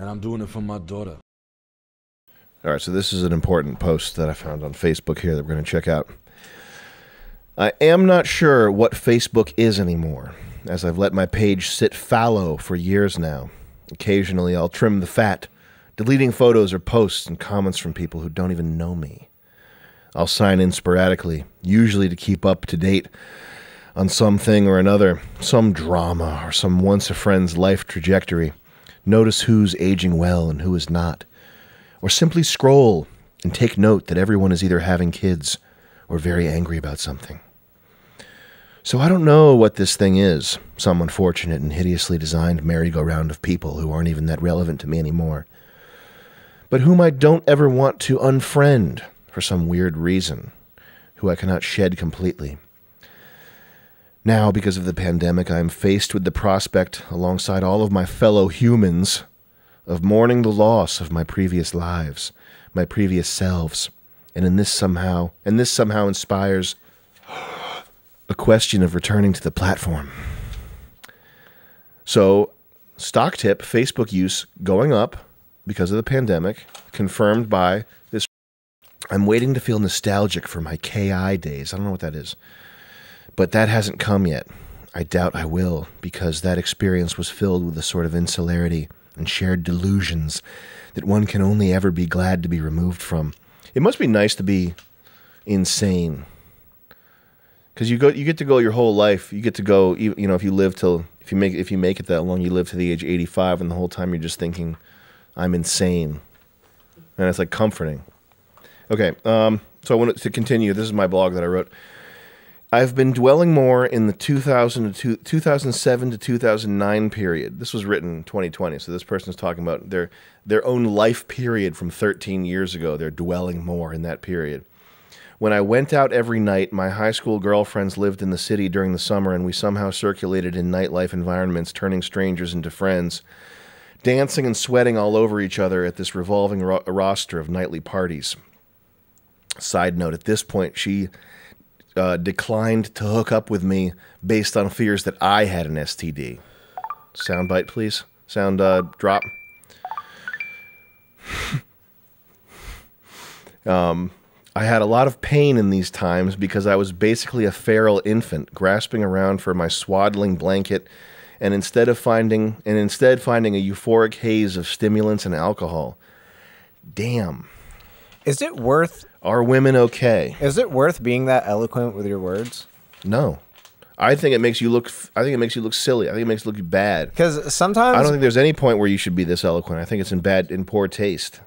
and I'm doing it for my daughter. All right, so this is an important post that I found on Facebook here that we're going to check out. I am not sure what Facebook is anymore, as I've let my page sit fallow for years now. Occasionally, I'll trim the fat, deleting photos or posts and comments from people who don't even know me. I'll sign in sporadically, usually to keep up to date on something or another, some drama or some once-a-friend's life trajectory. Notice who's aging well and who is not. Or simply scroll and take note that everyone is either having kids or very angry about something. So I don't know what this thing is, some unfortunate and hideously designed merry-go-round of people who aren't even that relevant to me anymore, but whom I don't ever want to unfriend for some weird reason, who I cannot shed completely. Now, because of the pandemic, I am faced with the prospect, alongside all of my fellow humans, of mourning the loss of my previous lives, my previous selves, and this somehow inspires a question of returning to the platform. So, stock tip, Facebook use going up because of the pandemic, confirmed by this. I'm waiting to feel nostalgic for my KI days. I don't know what that is, but that hasn't come yet. I doubt I will, because that experience was filled with a sort of insularity and shared delusions that one can only ever be glad to be removed from. It must be nice to be insane, because you get to go your whole life. You get to go, if you live till, if you make it that long, you live to the age of 85, and the whole time you're just thinking, I'm insane, and it's like comforting. Okay, so I wanted to continue. This is my blog that I wrote. I've been dwelling more in the 2007 to 2009 period. This was written in 2020, so this person is talking about their own life period from 13 years ago. They're dwelling more in that period. When I went out every night, my high school girlfriends lived in the city during the summer, and we somehow circulated in nightlife environments, turning strangers into friends, dancing and sweating all over each other at this revolving roster of nightly parties. Side note, at this point, she declined to hook up with me based on fears that I had an STD. Soundbite, please. Sound drop. I had a lot of pain in these times because I was basically a feral infant grasping around for my swaddling blanket, and instead finding a euphoric haze of stimulants and alcohol. Damn. Is it worth... Are women okay? Is it worth being that eloquent with your words? No. I think it makes you look silly. I think it makes you look bad. Because sometimes... I don't think there's any point where you should be this eloquent. I think it's in poor taste.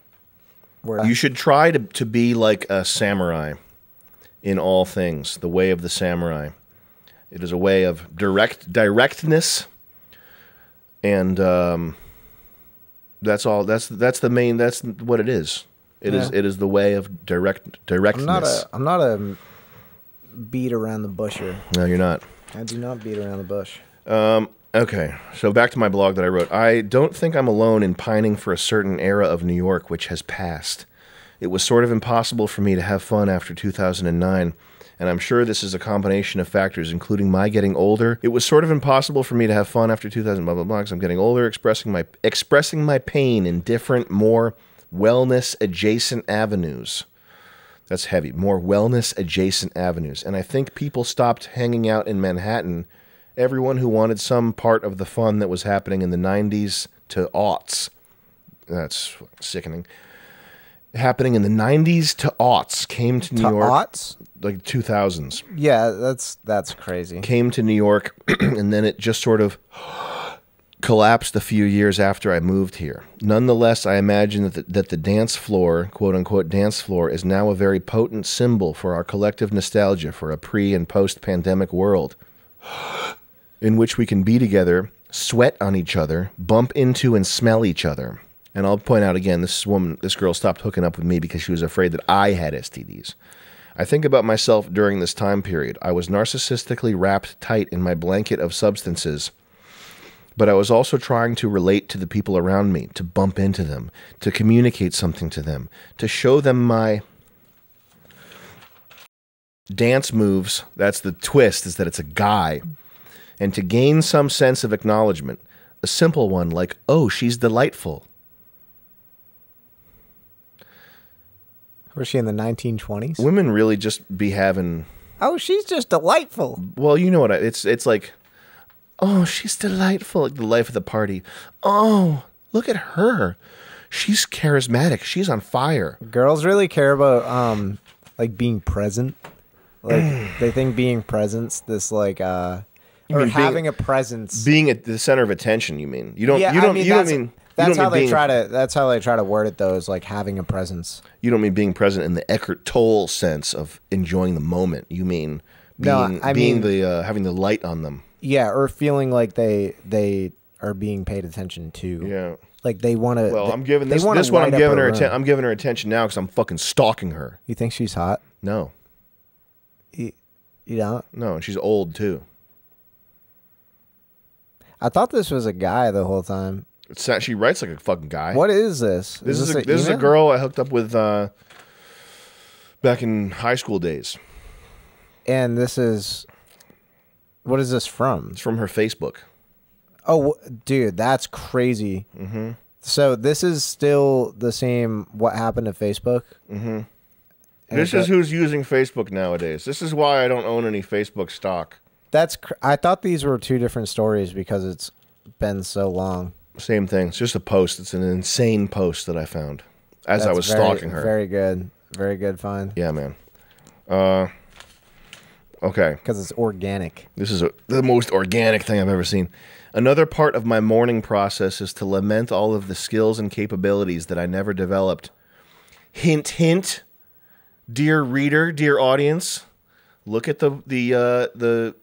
You should try to be like a samurai in all things, the way of the samurai. It is a way of directness, and that's all. That's what it is. It is the way of directness. I'm not a beat around the busher. No, you're not. I do not beat around the bush. Okay, so back to my blog that I wrote. I don't think I'm alone in pining for a certain era of New York which has passed. It was sort of impossible for me to have fun after 2009, and I'm sure this is a combination of factors, including my getting older. It was sort of impossible for me to have fun after 2000, blah, blah, blah, because I'm getting older, expressing my pain in different, more wellness-adjacent avenues. That's heavy. More wellness-adjacent avenues. And I think people stopped hanging out in Manhattan. Everyone who wanted some part of the fun that was happening in the 90s to aughts. That's sickening. Happening in the 90s to aughts came to New York. Aughts? Like 2000s. Yeah, that's crazy. Came to New York, and then it just sort of collapsed a few years after I moved here. Nonetheless, I imagine that the dance floor, quote-unquote dance floor, is now a very potent symbol for our collective nostalgia for a pre- and post-pandemic world in which we can be together, sweat on each other, bump into and smell each other. And I'll point out again, this girl stopped hooking up with me because she was afraid that I had STDs. I think about myself during this time period. I was narcissistically wrapped tight in my blanket of substances, but I was also trying to relate to the people around me, to bump into them, to communicate something to them, to show them my dance moves. That's the twist, is that it's a guy. And to gain some sense of acknowledgement. A simple one like, oh, she's delightful. Was she in the 1920s? Women really just be having. Oh, she's just delightful. Well, you know what? It's like, oh, she's delightful. Like the life of the party. Oh, look at her. She's charismatic. She's on fire. Girls really care about like being present. Like they think being present's this like or having a presence. Being at the center of attention, you mean? You don't Yeah, you don't I mean, you don't mean that's how they being, try to word it though, is like having a presence. You don't mean being present in the Eckhart Tolle sense of enjoying the moment. You mean being, having the light on them. Yeah, or feeling like they are being paid attention to. Yeah. Like they want to. Well, I'm giving this one. I'm giving her attention. I'm giving her attention now because I'm fucking stalking her. You think she's hot? No. You don't? No, and she's old too. I thought this was a guy the whole time. It's not, she writes like a fucking guy. What is this? This is a girl I hooked up with back in high school days. And this is. What is this from? It's from her Facebook. Oh, dude, that's crazy. Mm-hmm. So this is still the same what happened to Facebook? Mm-hmm. This is who's using Facebook nowadays. This is why I don't own any Facebook stock. I thought these were two different stories because it's been so long. Same thing. It's just a post. It's an insane post that I found as I was stalking her. Very good. Very good find. Yeah, man. Okay. Because it's organic. This is the most organic thing I've ever seen. Another part of my mourning process is to lament all of the skills and capabilities that I never developed. Hint, hint, dear reader, dear audience. Look at the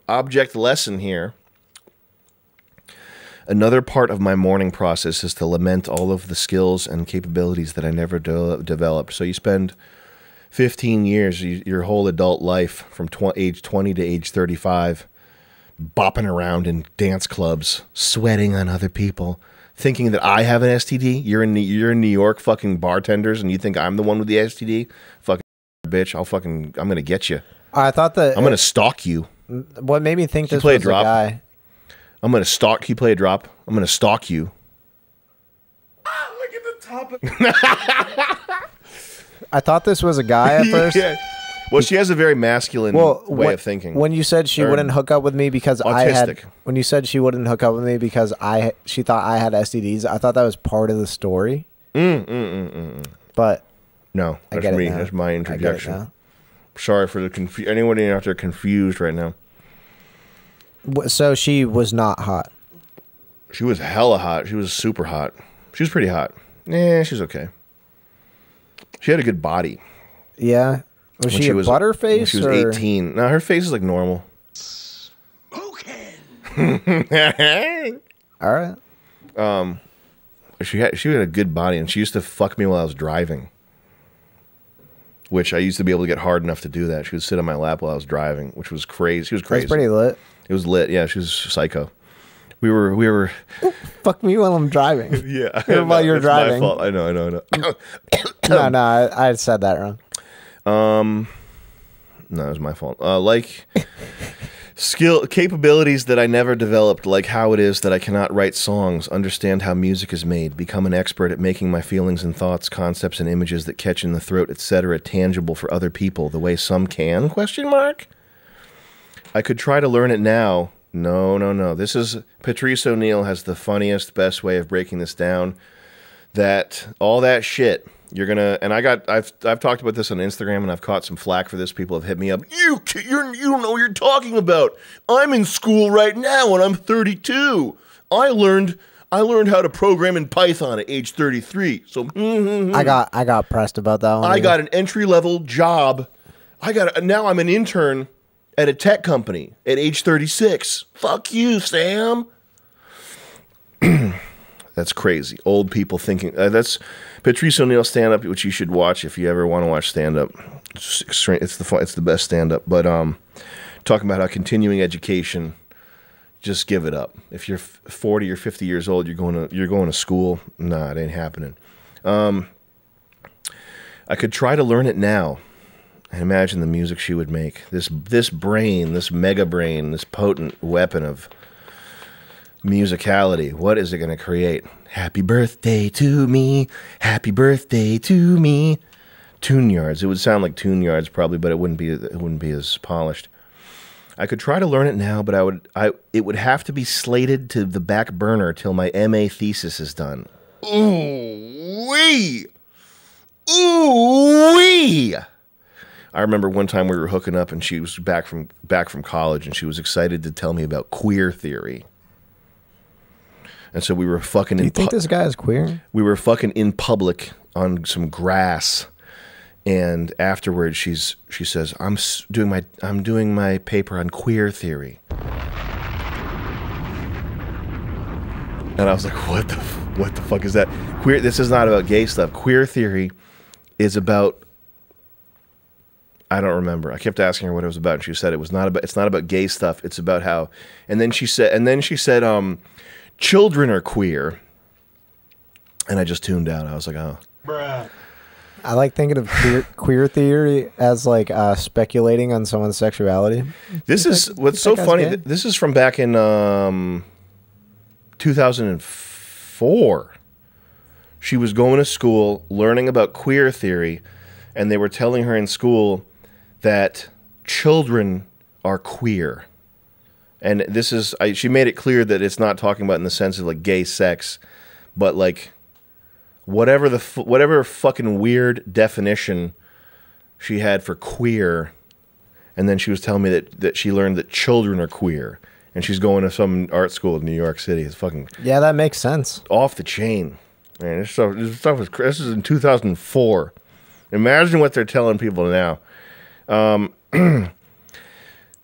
object lesson here. Another part of my mourning process is to lament all of the skills and capabilities that I never developed. So you spend 15 years, your whole adult life, from age 20 to age 35, bopping around in dance clubs, sweating on other people, thinking that I have an STD. You're in New York, fucking bartenders, and you think I'm the one with the STD. Fucking bitch, I'm gonna get you. I thought that I'm gonna stalk you. What made me think this was a guy? I'm gonna stalk. Can you play a drop? I'm gonna stalk you. Ah, look at the top of. I thought this was a guy at first. Yeah. Well, she has a very masculine way of thinking. When you said she wouldn't hook up with me because when you said she wouldn't hook up with me because she thought I had STDs, I thought that was part of the story. But no, that's me. That's my interjection. Sorry for the anybody out there confused right now. So she was not hot. She was hella hot. She was super hot. She was pretty hot. Yeah, she's okay. She had a good body. Yeah. Was she a butterface? When she was 18. No, her face is like normal. Smoking. All right. She had a good body, and she used to fuck me while I was driving. Which I used to be able to get hard enough to do that. She would sit on my lap while I was driving, which was crazy. She was crazy. That's pretty lit. It was lit. Yeah, she was psycho. We were. Ooh, fuck me while I'm driving. Yeah, while you're driving. My fault. I know. No, I said that wrong. No, it was my fault. Like capabilities that I never developed, like how it is that I cannot write songs, understand how music is made, become an expert at making my feelings and thoughts, concepts and images that catch in the throat, etc., tangible for other people, the way some can? ? I could try to learn it now. No. This is Patrice O'Neill has the funniest, best way of breaking this down. That all that shit. You're gonna, and I've talked about this on Instagram, and I've caught some flack for this. People have hit me up. You don't know what you're talking about. I'm in school right now, and I'm 32. I learned how to program in Python at age 33. So I got pressed about that one. I got an entry-level job. Now I'm an intern at a tech company at age 36. Fuck you, Sam. That's crazy. Old people thinking. That's Patrice O'Neill stand-up, which you should watch if you ever want to watch stand-up. It's the best stand-up. But talking about how continuing education, just give it up. If you're 40 or 50 years old, you're going to school. Nah, it ain't happening. I could try to learn it now. And imagine the music she would make. This brain, this mega brain, this potent weapon of musicality. What is it going to create? Happy birthday to me. Happy birthday to me. Tune yards. It would sound like tune yards probably, but it wouldn't be as polished. I could try to learn it now, but it would have to be slated to the back burner till my MA thesis is done. Ooh wee. Ooh wee. I remember one time we were hooking up and she was back from college and she was excited to tell me about queer theory. And so we were fucking Do you think this guy is queer? We were fucking in public on some grass. And afterwards she says, I'm doing my paper on queer theory. And I was like, what the fuck is that? This is not about gay stuff. Queer theory is about, I don't remember. I kept asking her what it was about, and she said it's not about gay stuff. It's about how, and then she said, children are queer. And I just tuned out. I was like, oh. Bruh. I like thinking of queer theory as like speculating on someone's sexuality. This is what's so funny. This is from back in 2004. She was going to school learning about queer theory, and they were telling her in school that children are queer. And this is, she made it clear that it's not talking about in the sense of like gay sex, but like whatever fucking weird definition she had for queer. And then she was telling me that she learned that children are queer, and she's going to some art school in New York City. It's fucking, yeah, that makes sense. Off the chain. Man, this stuff is, this is in 2004. Imagine what they're telling people now.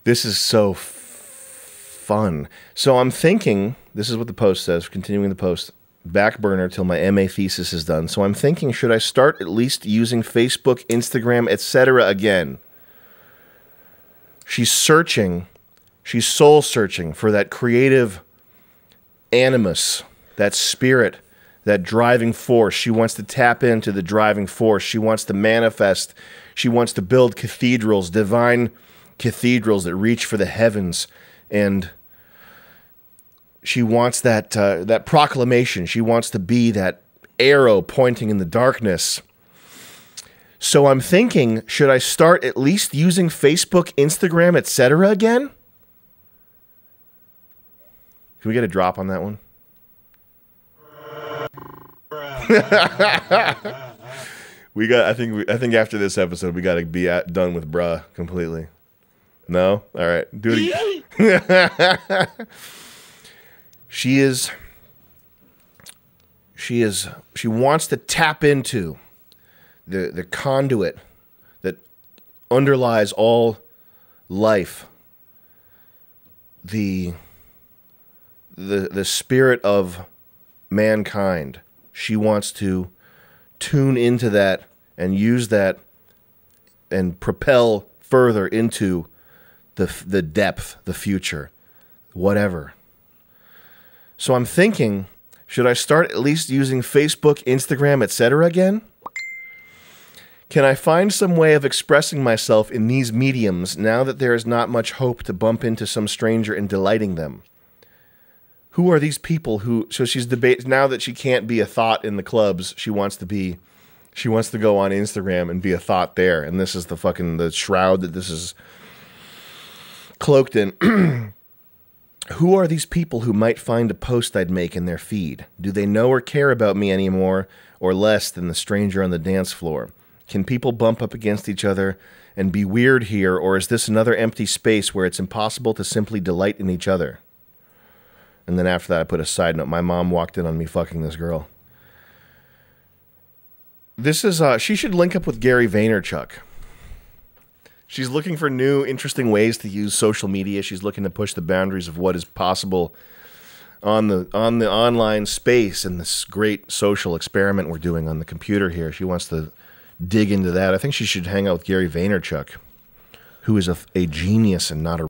This is so fun. So I'm thinking, this is what the post says, continuing the post, back burner till my MA thesis is done. So I'm thinking, should I start at least using Facebook, Instagram, etc. again? She's searching, she's soul searching for that creative animus, that spirit, that driving force. She wants to tap into the driving force. She wants to manifest. She wants to build cathedrals, divine cathedrals that reach for the heavens. And she wants that that proclamation. She wants to be that arrow pointing in the darkness. So I'm thinking, should I start at least using Facebook, Instagram, etc. again? Can we get a drop on that one? I think after this episode we got to be done with bruh completely. No? All right. Do it again. She wants to tap into the conduit that underlies all life. The spirit of mankind. She wants to tune into that and use that and propel further into the depth, the future, whatever. So I'm thinking, should I start at least using Facebook, Instagram, etc. again? Can I find some way of expressing myself in these mediums now that there is not much hope to bump into some stranger and delighting them? Who are these people who... So she's debating... Now that she can't be a thought in the clubs, she wants to go on Instagram and be a thought there. And this is the shroud that this is cloaked in. Who are these people who might find a post I'd make in their feed? Do they know or care about me any more or less than the stranger on the dance floor? Can people bump up against each other and be weird here, or is this another empty space where it's impossible to simply delight in each other? And then after that, I put a side note. My mom walked in on me fucking this girl. This is, she should link up with Gary Vaynerchuk. She's looking for new, interesting ways to use social media. She's looking to push the boundaries of what is possible on the online space and this great social experiment we're doing on the computer here. She wants to dig into that. I think she should hang out with Gary Vaynerchuk, who is a genius and not a